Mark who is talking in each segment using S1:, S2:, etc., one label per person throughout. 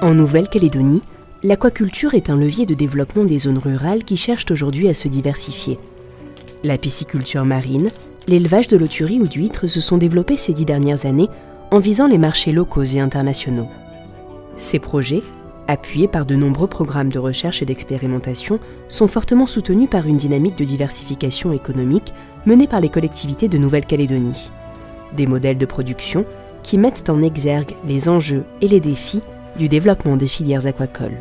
S1: En Nouvelle-Calédonie, l'aquaculture est un levier de développement des zones rurales qui cherchent aujourd'hui à se diversifier. La pisciculture marine, l'élevage de loturies ou d'huîtres se sont développés ces 10 dernières années en visant les marchés locaux et internationaux. Ces projets, appuyés par de nombreux programmes de recherche et d'expérimentation, sont fortement soutenus par une dynamique de diversification économique menée par les collectivités de Nouvelle-Calédonie. Des modèles de production qui mettent en exergue les enjeux et les défis du développement des filières aquacoles.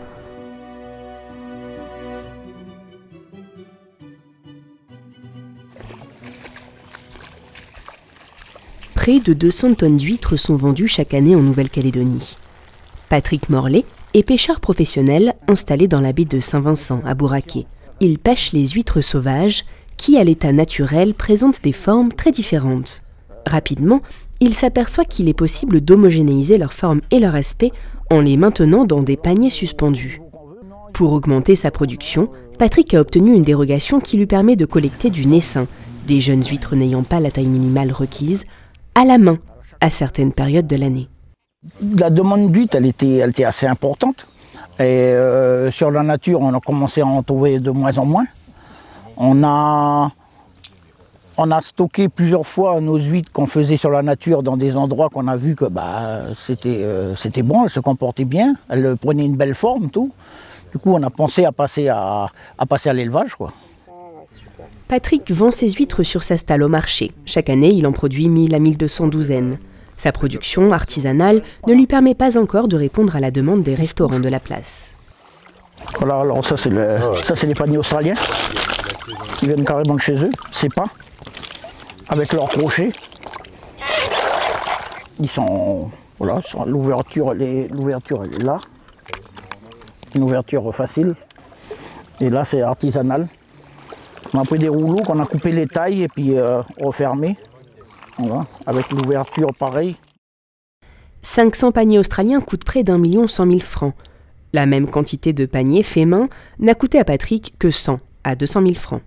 S1: Près de 200 tonnes d'huîtres sont vendues chaque année en Nouvelle-Calédonie. Patrick Morlet est pêcheur professionnel installé dans la baie de Saint-Vincent, à Bouraké. Il pêche les huîtres sauvages qui, à l'état naturel, présentent des formes très différentes. Rapidement, il s'aperçoit qu'il est possible d'homogénéiser leur forme et leur aspect en les maintenant dans des paniers suspendus. Pour augmenter sa production, Patrick a obtenu une dérogation qui lui permet de collecter du naissin, des jeunes huîtres n'ayant pas la taille minimale requise, à la main, à certaines périodes de l'année.
S2: La demande d'huîtres, elle était assez importante. Et sur la nature, on a commencé à en trouver de moins en moins. On a stocké plusieurs fois nos huîtres qu'on faisait sur la nature dans des endroits qu'on a vu que c'était bon, elles se comportaient bien, elles prenaient une belle forme, tout. Du coup, on a pensé à passer à l'élevage, quoi.
S1: Patrick vend ses huîtres sur sa stalle au marché. Chaque année, il en produit 1000 à 1200 douzaines. Sa production artisanale ne lui permet pas encore de répondre à la demande des restaurants de la place.
S2: Voilà, alors ça c'est les paniers australiens qui viennent carrément de chez eux, c'est pas avec leurs crochets. Ils sont voilà, l'ouverture elle est là, une ouverture facile. Et là c'est artisanal. On a pris des rouleaux qu'on a coupé les tailles et puis refermés. Voilà, avec l'ouverture pareil.
S1: 500 paniers australiens coûtent près d'1 100 000 francs. La même quantité de paniers faits main n'a coûté à Patrick que 100 à 200 000 francs.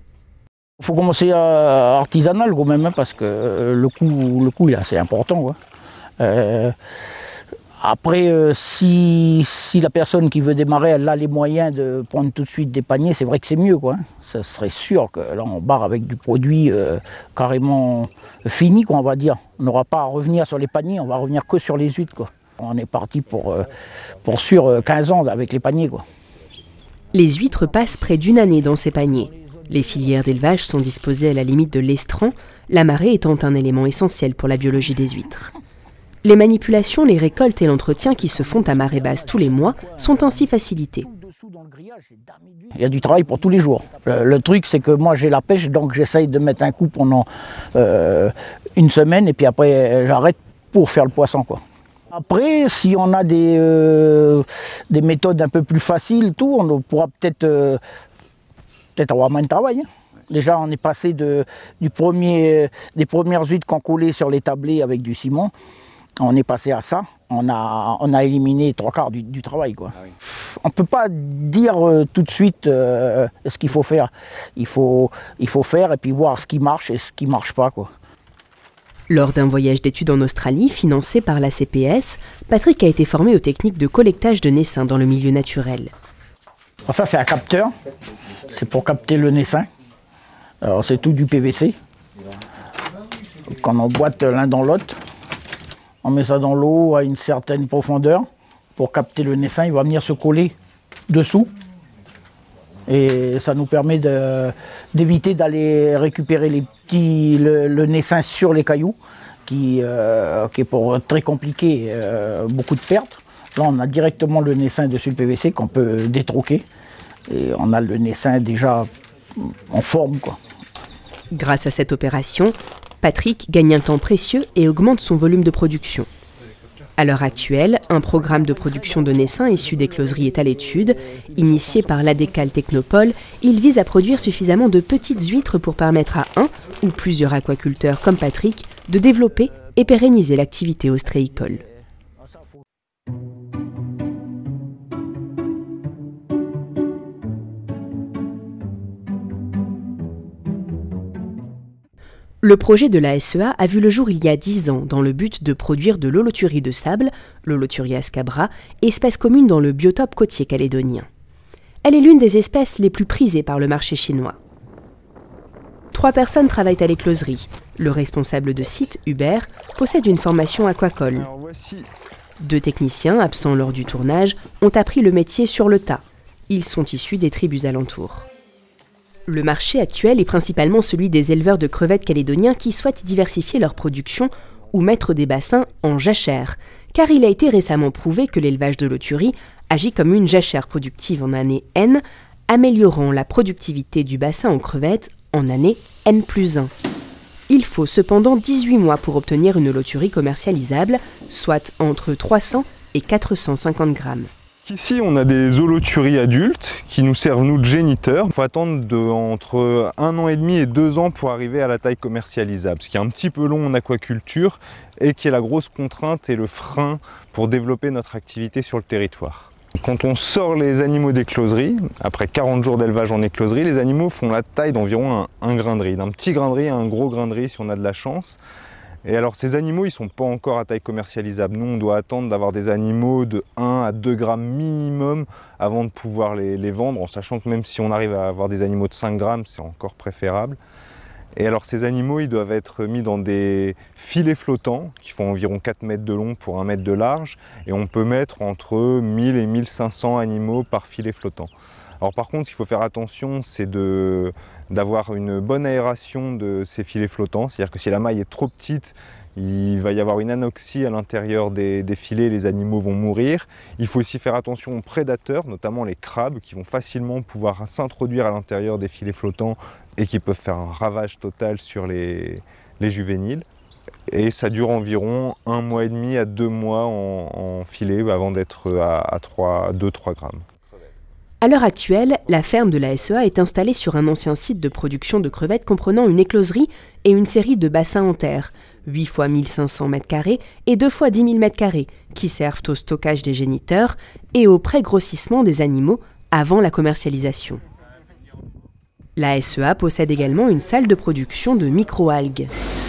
S2: Il faut commencer à artisanal quand même, hein, parce que le coût il est assez important, quoi. Après, si la personne qui veut démarrer, elle a les moyens de prendre tout de suite des paniers, c'est vrai que c'est mieux, quoi. Ça serait sûr que là, on barre avec du produit carrément fini, quoi, on va dire. On n'aura pas à revenir sur les paniers, on va revenir que sur les huîtres, quoi. On est parti pour sur 15 ans avec les paniers, quoi.
S1: Les huîtres passent près d'1 année dans ces paniers. Les filières d'élevage sont disposées à la limite de l'estran, la marée étant un élément essentiel pour la biologie des huîtres. Les manipulations, les récoltes et l'entretien qui se font à marée basse tous les mois sont ainsi facilités.
S2: Il y a du travail pour tous les jours. Le truc, c'est que moi j'ai la pêche, donc j'essaye de mettre un coup pendant une semaine et puis après j'arrête pour faire le poisson, quoi. Après, si on a des méthodes un peu plus faciles, tout, on pourra peut-être avoir moins de travail, hein. Déjà, on est passé des premières huîtres qu'on collait sur les tablés avec du ciment. On est passé à ça, on a éliminé 3/4 du travail, quoi. Ah oui. On ne peut pas dire tout de suite ce qu'il faut faire. Il faut faire et puis voir ce qui marche et ce qui ne marche pas, quoi.
S1: Lors d'un voyage d'études en Australie, financé par la CPS, Patrick a été formé aux techniques de collectage de naissin dans le milieu naturel.
S2: Alors ça, c'est un capteur, c'est pour capter le naissin. Alors c'est tout du PVC, qu'on emboîte l'un dans l'autre. On met ça dans l'eau à une certaine profondeur pour capter le naissin. Il va venir se coller dessous. Et ça nous permet d'éviter d'aller récupérer le naissin sur les cailloux, qui est très compliqué, beaucoup de pertes. Là, on a directement le naissin dessus le PVC qu'on peut détroquer. Et on a le naissin déjà en forme, quoi.
S1: Grâce à cette opération, Patrick gagne un temps précieux et augmente son volume de production. À l'heure actuelle, un programme de production de naissin issu d'écloseries est à l'étude. Initié par l'ADECAL Technopole, il vise à produire suffisamment de petites huîtres pour permettre à un ou plusieurs aquaculteurs comme Patrick de développer et pérenniser l'activité ostréicole. Le projet de la SEA a vu le jour il y a 10 ans dans le but de produire de l'holothurie de sable, l'Holothuria scabra, espèce commune dans le biotope côtier calédonien. Elle est l'une des espèces les plus prisées par le marché chinois. 3 personnes travaillent à l'écloserie. Le responsable de site, Hubert, possède une formation aquacole. 2 techniciens, absents lors du tournage, ont appris le métier sur le tas. Ils sont issus des tribus alentours. Le marché actuel est principalement celui des éleveurs de crevettes calédoniens qui souhaitent diversifier leur production ou mettre des bassins en jachère, car il a été récemment prouvé que l'élevage de l'holothurie agit comme une jachère productive en année N, améliorant la productivité du bassin en crevettes en année N+1. Il faut cependant 18 mois pour obtenir une holothurie commercialisable, soit entre 300 et 450 grammes.
S3: Ici, on a des holothuries adultes qui nous servent, nous, de géniteurs. Il faut attendre entre 1 an et demi et 2 ans pour arriver à la taille commercialisable, ce qui est un petit peu long en aquaculture et qui est la grosse contrainte et le frein pour développer notre activité sur le territoire. Quand on sort les animaux d'écloserie, après 40 jours d'élevage en écloserie, les animaux font la taille d'environ un grain de riz, d'un petit grain de riz à un gros grain de riz si on a de la chance. Et alors ces animaux, ils ne sont pas encore à taille commercialisable. Nous, on doit attendre d'avoir des animaux de 1 à 2 grammes minimum avant de pouvoir les vendre, en sachant que même si on arrive à avoir des animaux de 5 grammes, c'est encore préférable. Et alors ces animaux, ils doivent être mis dans des filets flottants qui font environ 4 mètres de long pour 1 mètre de large. Et on peut mettre entre 1000 et 1500 animaux par filet flottant. Alors par contre, ce qu'il faut faire attention, c'est d'avoir une bonne aération de ces filets flottants. C'est-à-dire que si la maille est trop petite, il va y avoir une anoxie à l'intérieur des filets, les animaux vont mourir. Il faut aussi faire attention aux prédateurs, notamment les crabes, qui vont facilement pouvoir s'introduire à l'intérieur des filets flottants et qui peuvent faire un ravage total sur les juvéniles. Et ça dure environ 1 mois et demi à 2 mois en filet avant d'être à 2-3 grammes.
S1: À l'heure actuelle, la ferme de la SEA est installée sur un ancien site de production de crevettes comprenant une écloserie et une série de bassins en terre, 8 x 1500 m² et 2 x 10 000 m², qui servent au stockage des géniteurs et au pré-grossissement des animaux avant la commercialisation. La SEA possède également une salle de production de microalgues.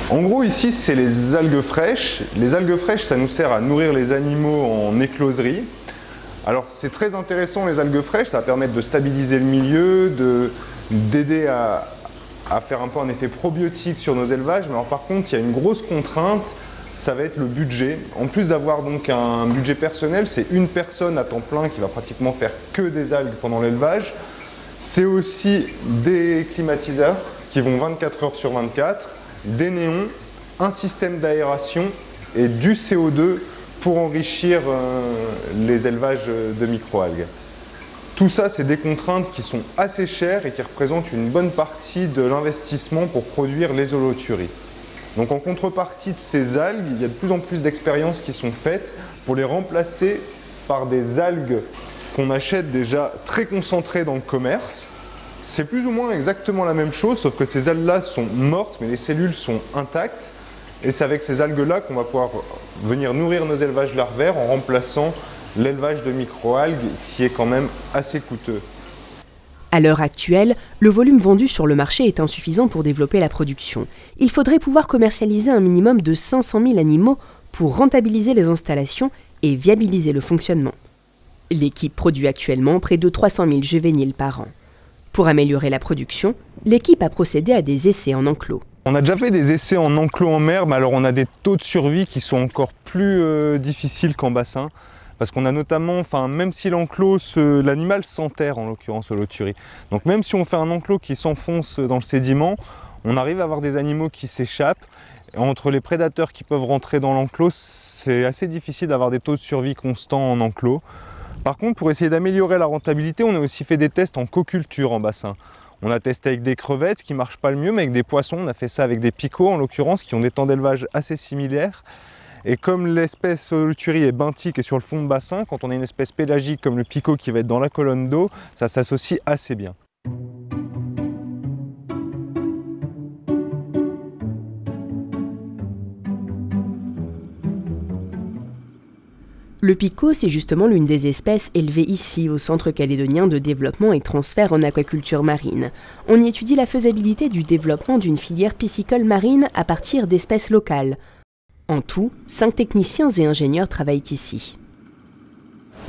S3: En gros, ici, c'est les algues fraîches. Les algues fraîches, ça nous sert à nourrir les animaux en écloserie. Alors c'est très intéressant les algues fraîches, ça va permettre de stabiliser le milieu, d'aider à faire un peu un effet probiotique sur nos élevages. Mais alors par contre, il y a une grosse contrainte, ça va être le budget. En plus d'avoir donc un budget personnel, c'est une personne à temps plein qui va pratiquement faire que des algues pendant l'élevage. C'est aussi des climatiseurs qui vont 24 heures sur 24, des néons, un système d'aération et du CO2 pour enrichir les élevages de microalgues. Tout ça, c'est des contraintes qui sont assez chères et qui représentent une bonne partie de l'investissement pour produire les holothuries. Donc en contrepartie de ces algues, il y a de plus en plus d'expériences qui sont faites pour les remplacer par des algues qu'on achète déjà très concentrées dans le commerce. C'est plus ou moins exactement la même chose, sauf que ces algues-là sont mortes, mais les cellules sont intactes. Et c'est avec ces algues-là qu'on va pouvoir venir nourrir nos élevages larvaires en remplaçant l'élevage de microalgues qui est quand même assez coûteux.
S1: À l'heure actuelle, le volume vendu sur le marché est insuffisant pour développer la production. Il faudrait pouvoir commercialiser un minimum de 500 000 animaux pour rentabiliser les installations et viabiliser le fonctionnement. L'équipe produit actuellement près de 300 000 juvéniles par an. Pour améliorer la production, l'équipe a procédé à des essais en enclos.
S3: On a déjà fait des essais en enclos en mer, mais alors on a des taux de survie qui sont encore plus difficiles qu'en bassin. Parce qu'on a notamment, même si l'enclos, l'animal s'enterre en l'occurrence holothurie. Donc même si on fait un enclos qui s'enfonce dans le sédiment, on arrive à avoir des animaux qui s'échappent. Entre les prédateurs qui peuvent rentrer dans l'enclos, c'est assez difficile d'avoir des taux de survie constants en enclos. Par contre, pour essayer d'améliorer la rentabilité, on a aussi fait des tests en coculture en bassin. On a testé avec des crevettes, ce qui ne marche pas le mieux, mais avec des poissons. On a fait ça avec des picots, en l'occurrence, qui ont des temps d'élevage assez similaires. Et comme l'espèce holothurie est benthique et sur le fond de bassin, quand on a une espèce pélagique comme le picot qui va être dans la colonne d'eau, ça s'associe assez bien.
S1: Le picot, c'est justement l'une des espèces élevées ici, au Centre calédonien de développement et transfert en aquaculture marine. On y étudie la faisabilité du développement d'une filière piscicole marine à partir d'espèces locales. En tout, 5 techniciens et ingénieurs travaillent ici.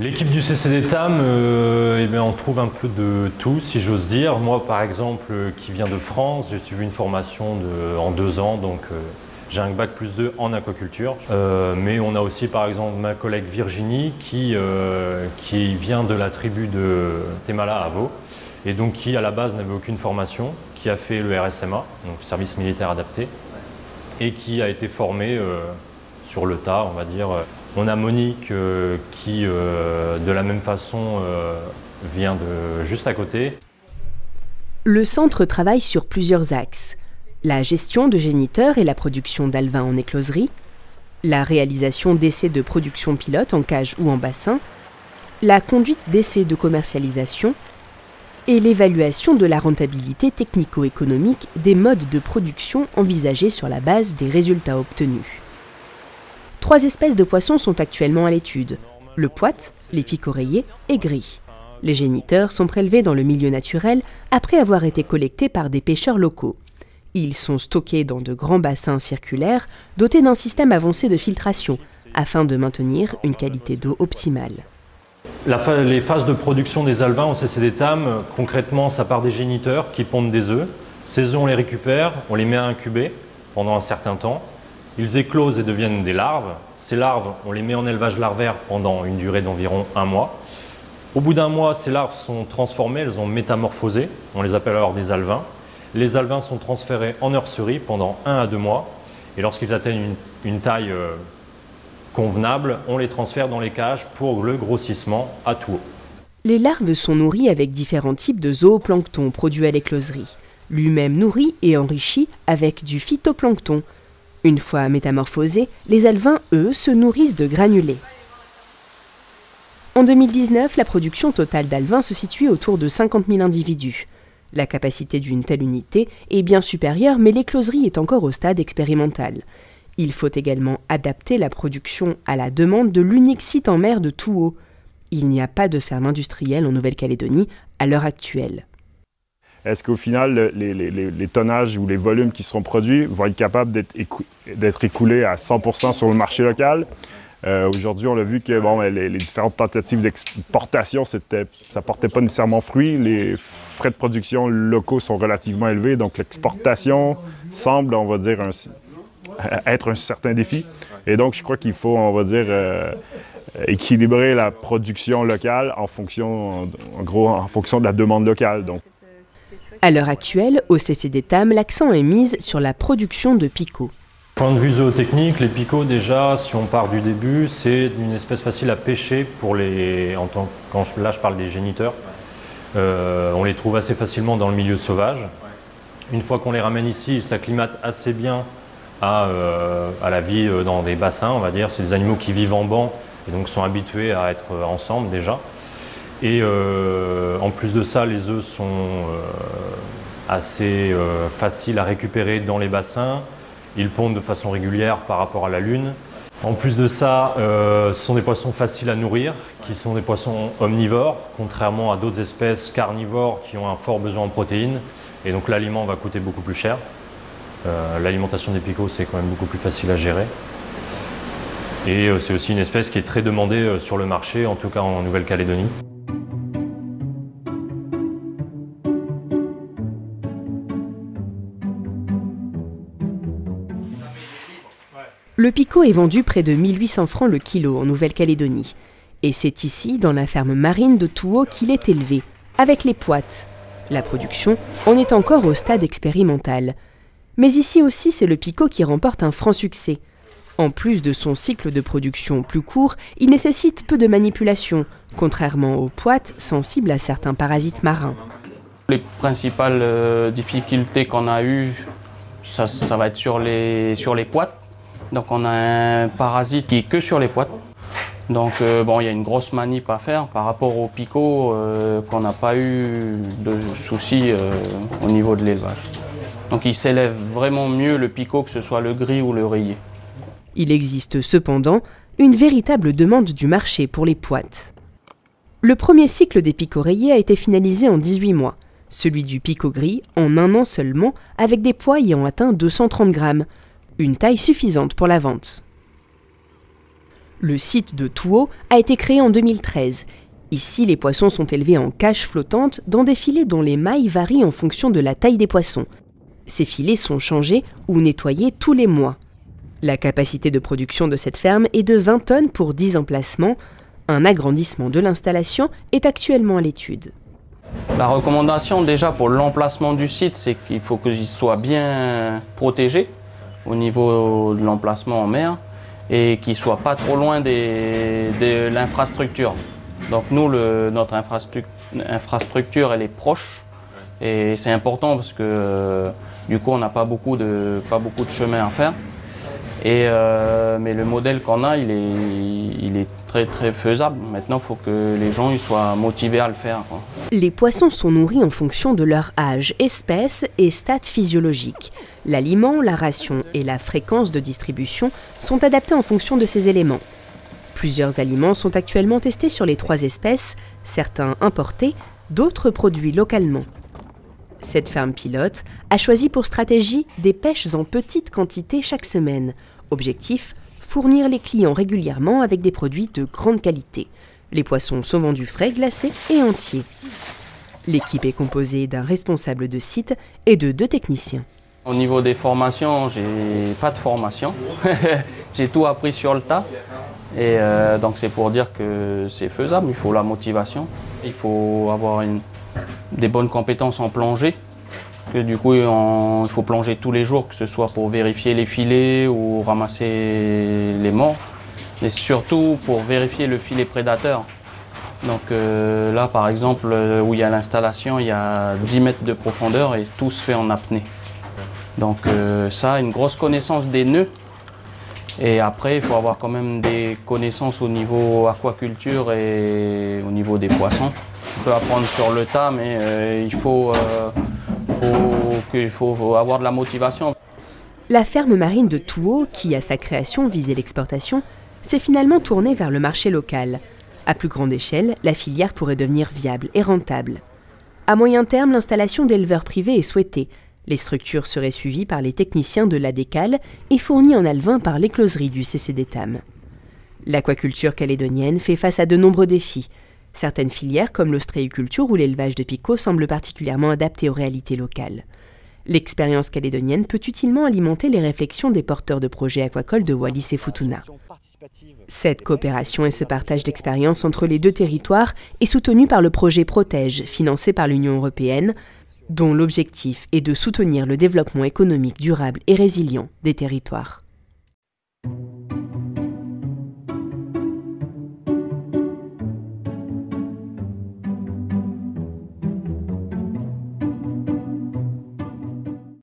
S4: L'équipe du CCDTAM, on trouve un peu de tout, si j'ose dire. Moi, par exemple, qui viens de France, j'ai suivi une formation en 2 ans, donc j'ai un bac +2 en aquaculture. Mais on a aussi, par exemple, ma collègue Virginie, qui vient de la tribu de Temala à Vaud, et donc qui, à la base, n'avait aucune formation, qui a fait le RSMA, donc service militaire adapté, et qui a été formée sur le tas, on va dire. On a Monique qui, de la même façon, vient de juste à côté.
S1: Le centre travaille sur plusieurs axes. La gestion de géniteurs et la production d'alevins en écloserie, la réalisation d'essais de production pilote en cage ou en bassin, la conduite d'essais de commercialisation et l'évaluation de la rentabilité technico-économique des modes de production envisagés sur la base des résultats obtenus. 3 espèces de poissons sont actuellement à l'étude, le poite, les picots-rayés et gris. Les géniteurs sont prélevés dans le milieu naturel après avoir été collectés par des pêcheurs locaux. Ils sont stockés dans de grands bassins circulaires dotés d'un système avancé de filtration afin de maintenir une qualité d'eau optimale.
S4: Les phases de production des alevins au CCDTAM, concrètement, ça part des géniteurs qui pondent des œufs. Ces œufs, on les récupère, on les met à incuber pendant un certain temps. Ils éclosent et deviennent des larves. Ces larves, on les met en élevage larvaire pendant une durée d'environ 1 mois. Au bout d'1 mois, ces larves sont transformées, elles ont métamorphosé. On les appelle alors des alevins. Les alevins sont transférés en nurserie pendant 1 à 2 mois. Et lorsqu'ils atteignent une taille convenable, on les transfère dans les cages pour le grossissement à tout haut.
S1: Les larves sont nourries avec différents types de zooplancton produits à l'écloserie, lui-même nourri et enrichi avec du phytoplancton. Une fois métamorphosés, les alevins, eux, se nourrissent de granulés. En 2019, la production totale d'alevins se situe autour de 50 000 individus. La capacité d'une telle unité est bien supérieure, mais l'écloserie est encore au stade expérimental. Il faut également adapter la production à la demande de l'unique site en mer de Touhou. Il n'y a pas de ferme industrielle en Nouvelle-Calédonie à l'heure actuelle.
S5: Est-ce qu'au final, les tonnages ou les volumes qui seront produits vont être capables d'être écoulés à 100% sur le marché local? Aujourd'hui, on a vu que les différentes tentatives d'exportation, ça ne portait pas nécessairement fruit. Les frais de production locaux sont relativement élevés, donc l'exportation semble, on va dire, être un certain défi. Et donc, je crois qu'il faut, on va dire, équilibrer la production locale en fonction de la demande locale. Donc.
S1: À l'heure actuelle, au CCDTAM, l'accent est mis sur la production de picots.
S4: Point de vue zootechnique, les picots, déjà, si on part du début, c'est une espèce facile à pêcher pour là je parle des géniteurs. On les trouve assez facilement dans le milieu sauvage. Une fois qu'on les ramène ici, ils s'acclimatent assez bien à la vie dans des bassins, on va dire. C'est des animaux qui vivent en banc et donc sont habitués à être ensemble déjà. Et en plus de ça, les œufs sont assez faciles à récupérer dans les bassins. Ils pondent de façon régulière par rapport à la lune. En plus de ça, ce sont des poissons faciles à nourrir, qui sont des poissons omnivores, contrairement à d'autres espèces carnivores qui ont un fort besoin en protéines. Et donc l'aliment va coûter beaucoup plus cher. L'alimentation des picots, c'est quand même beaucoup plus facile à gérer. Et c'est aussi une espèce qui est très demandée sur le marché, en tout cas en Nouvelle-Calédonie.
S1: Le picot est vendu près de 1 800 francs le kilo en Nouvelle-Calédonie. Et c'est ici, dans la ferme marine de Touhou, qu'il est élevé, avec les poites. La production en est encore au stade expérimental. Mais ici aussi, c'est le picot qui remporte un franc succès. En plus de son cycle de production plus court, il nécessite peu de manipulation, contrairement aux poites sensibles à certains parasites marins.
S6: Les principales difficultés qu'on a eues, ça va être sur les poites. Donc on a un parasite qui est que sur les poites. Donc il y a une grosse manip à faire par rapport au picot qu'on n'a pas eu de soucis au niveau de l'élevage. Donc il s'élève vraiment mieux le picot que ce soit le gris ou le rayé.
S1: Il existe cependant une véritable demande du marché pour les poites. Le premier cycle des picots rayés a été finalisé en 18 mois, celui du picot gris en 1 an seulement, avec des poids ayant atteint 230 grammes, une taille suffisante pour la vente. Le site de Touhau a été créé en 2013. Ici, les poissons sont élevés en cages flottantes dans des filets dont les mailles varient en fonction de la taille des poissons. Ces filets sont changés ou nettoyés tous les mois. La capacité de production de cette ferme est de 20 tonnes pour 10 emplacements. Un agrandissement de l'installation est actuellement à l'étude.
S6: La recommandation déjà pour l'emplacement du site, c'est qu'il faut qu'il soit bien protégé au niveau de l'emplacement en mer et qu'il ne soit pas trop loin de l'infrastructure. Donc nous, notre infrastructure, elle est proche et c'est important parce que du coup, on n'a pas beaucoup de chemin à faire. Mais le modèle qu'on a, il est très très faisable. Maintenant, il faut que les gens ils soient motivés à le faire, quoi.
S1: Les poissons sont nourris en fonction de leur âge, espèce et stade physiologique. L'aliment, la ration et la fréquence de distribution sont adaptés en fonction de ces éléments. Plusieurs aliments sont actuellement testés sur les 3 espèces, certains importés, d'autres produits localement. Cette ferme pilote a choisi pour stratégie des pêches en petite quantité chaque semaine. Objectif, fournir les clients régulièrement avec des produits de grande qualité. Les poissons sont vendus frais, glacés et entiers. L'équipe est composée d'un responsable de site et de 2 techniciens.
S6: Au niveau des formations, j'ai pas de formation. J'ai tout appris sur le tas. Et donc c'est pour dire que c'est faisable, il faut la motivation. Il faut avoir des bonnes compétences en plongée. Que du coup, il faut plonger tous les jours, que ce soit pour vérifier les filets ou ramasser les morts. Mais surtout pour vérifier le filet prédateur. Donc là, par exemple, où il y a l'installation, il y a 10 mètres de profondeur et tout se fait en apnée. Donc ça, une grosse connaissance des nœuds. Et après, il faut avoir quand même des connaissances au niveau aquaculture et au niveau des poissons. On peut apprendre sur le tas, mais il faut avoir de la motivation.
S1: La ferme marine de Touhau, qui à sa création visait l'exportation, s'est finalement tournée vers le marché local. À plus grande échelle, la filière pourrait devenir viable et rentable. À moyen terme, l'installation d'éleveurs privés est souhaitée. Les structures seraient suivies par les techniciens de l'ADECAL et fournies en alevin par l'écloserie du CCDTAM. L'aquaculture calédonienne fait face à de nombreux défis. Certaines filières, comme l'ostréiculture ou l'élevage de picots, semblent particulièrement adaptées aux réalités locales. L'expérience calédonienne peut utilement alimenter les réflexions des porteurs de projets aquacoles de Wallis et Futuna. Cette coopération et ce partage d'expériences entre les 2 territoires est soutenu par le projet Protège, financé par l'Union européenne, dont l'objectif est de soutenir le développement économique durable et résilient des territoires.